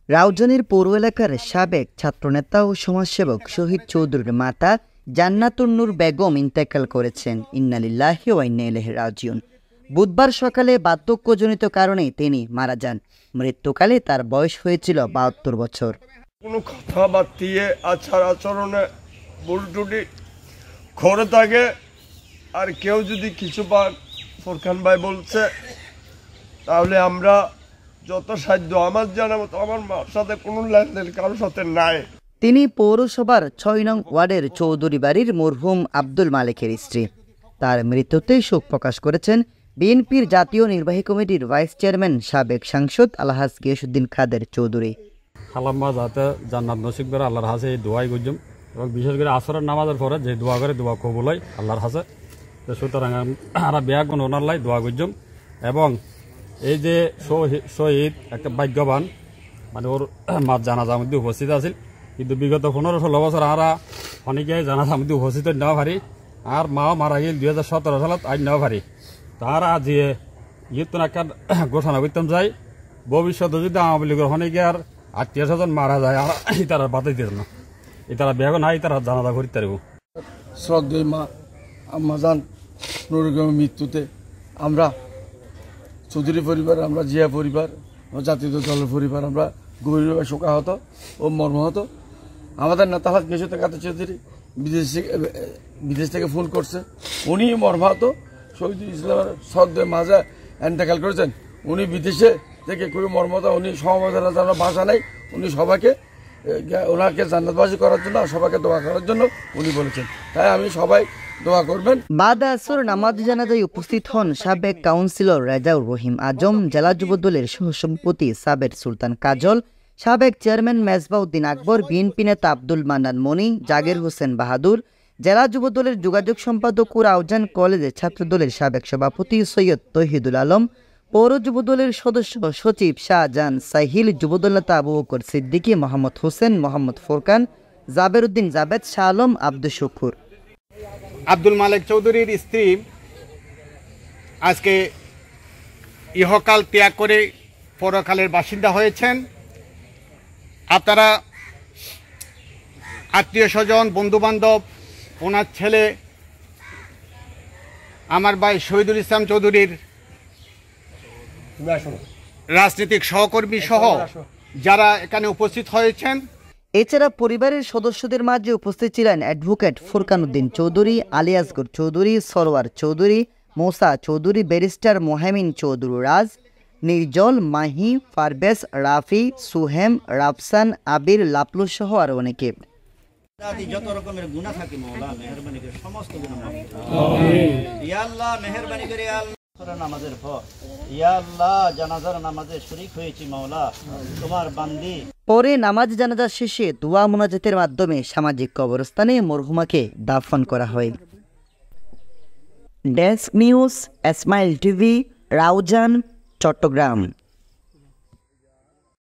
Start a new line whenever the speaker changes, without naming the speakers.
রাউজানের পৌর এলাকার সাবেক ছাত্রনেতা ও সমাজসেবক শহীদ চৌধুরীর মাতা জান্নাতুন নূর বেগম ইন্তেকাল করেছেন। ইন্না লিল্লাহি ওয়া ইন্না ইলাইহি রাজিউন। বুধবার সকালে বার্ধক্যজনিত কারণে তিনি মারা যান। মৃত্যুকালে তার বয়স হয়েছিল ৭২ বছর।
কোনো কথাবার্তিয়ে আচার আচরণে ভুল ত্রুটি করে থাকে, আর কেউ যদি কিছু পান ফোরকান ভাই বলছে, তাহলে আমরা যত সাধ্য আমার জানা মতো, আমার মার সাথে কোনো লেনদেন কারোর সাথে নাই।
তিনি পৌরসভার ৬ নং ওয়ার্ডের চৌধুরী বাড়ির মরহুম আব্দুল মালেকের স্ত্রী। তার মৃত্যুতে শোক প্রকাশ করেছেন বিএনপির জাতীয় নির্বাহী কমিটির ভাইস চেয়ারম্যান সাবেক সাংসদ আলহাজ গিয়াসউদ্দিন খাদের চৌধুরী।
খালাম্মা যাতে জান্নাত নসিব করে আল্লাহর হাসে এই দোয়াই গুজম, এবং বিশেষ করে আসরের নামাজের পরে যে দোয়া করে দোয়া কবুল হয় আল্লাহর হাসে। তো সুতরাং আমরা বিয়া গুণ ওনার দোয়া গুজম, এবং এই যে শহীদ একটা ভাগ্যবান, মানে ওর মাছ জানাজার মধ্যে উপস্থিত আছিল, কিন্তু বিগত ১৫-১৬ বছর আমরা অনেকে জানাজার মধ্যে উপস্থিত নেওয়া পারি, আর মাও মারা গেল ২০১৭ সালত আজ নেওয়া পারি। তারা যে ইয়েতন একটা ঘোষণা করতাম যাই, ভবিষ্যতে যদি আওয়ামী লীগের অনেকে আর আত্মীয় স্বজন মারা যায়, আর তারা বাতাই দিত না, তারা বিয়া নাই, তারা জানাজা করিতে পারব।
শ্রদ্ধেয় মা আম্মাজান নূর বেগমের মৃত্যুতে আমরা চৌধুরী পরিবার, আমরা জিয়া পরিবার, জাতীয় দলের পরিবার, আমরা গভীরভাবে শোকাহত ও মর্মাহত। আমাদের নেতা আলহাজ গিয়াসউদ্দিন খাদের চৌধুরী বিদেশ থেকে ফোন করছে, উনি মর্মাহত। শহীদুল ইসলামের শ্রদ্ধেয় মাজা ইন্তেকাল করেছেন, উনি বিদেশে থেকে খুবই মর্মাহত। উনি সমবেদনা জানার ভাষা নেই, উনি সবাইকে ওনাকে জান্নাতবাসী করার জন্য, সবাইকে দোয়া করার জন্য উনি বলেছেন। তাই আমি সবাই দোয়া করবেন।
বাদ আসর নামাজ জানাজায় উপস্থিত হন সাবেক কাউন্সিলর রেজাউর রহিম আজম, জেলা যুবদলের সহসভাপতি সাবের সুলতান কাজল, সাবেক চেয়ারম্যান মেজবাউদ্দিন আকবর, বিএনপি নেতা আব্দুল মান্নান মনি, জাগির হোসেন বাহাদুর, জেলা যুবদলের যোগাযোগ সম্পাদক ও রাউজান কলেজের ছাত্রদলের সাবেক সভাপতি সৈয়দ তৌহিদুল আলম, পৌর যুবদলের সদস্য সচিব শাহজাহান সাহিল, যুবদল নেতা আবু বকর সিদ্দিকী, মোহাম্মদ হোসেন, মোহাম্মদ ফোরকান, জাবের উদ্দিন জাবেদ, শাহ আলম, আব্দুল শুকুর।
আব্দুল মালেক চৌধুরীর স্ত্রী আজকে ইহকাল ত্যাগ করে পরকালের বাসিন্দা হয়েছেন। আপনারা আত্মীয় স্বজন, বন্ধুবান্ধব, ওনার ছেলে আমার ভাই শহীদুল ইসলাম চৌধুরীর রাজনৈতিক সহকর্মী সহ যারা এখানে উপস্থিত হয়েছেন।
এছাড়া পরিবারের সদস্যদের মাঝে উপস্থিত ছিলেন অ্যাডভোকেট ফুরকান উদ্দিন চৌধুরী, আলী আসগর চৌধুরী, সরওয়ার চৌধুরী, মোসা চৌধুরী, ব্যারিস্টার মোহামিন চৌধুরী রাজ, নির্জল, মাহি, পারভেজ, রাফি, সুহেম, রাফসান, আবির, লাপলু সহ আরো অনেকে।
যত রকমের গুনাহ থাকে মাওলা মেহেরবানি করে সমস্ত গুনাহ মাফ করুন। ইয়া আল্লাহ মেহেরবানি করে নামাজের পর ইয়া আল্লাহ জানাজার নামাজে শরীক হয়েছি মাওলা, তোমার বান্দি।
পরে নামাজ জানাজা শেষে দোয়া মোনাজাতের মাধ্যমে সামাজিক কবরস্থানে মরহুমাকে দাফন করা হয়। Desk news, smile TV, Raozan, Chittagong.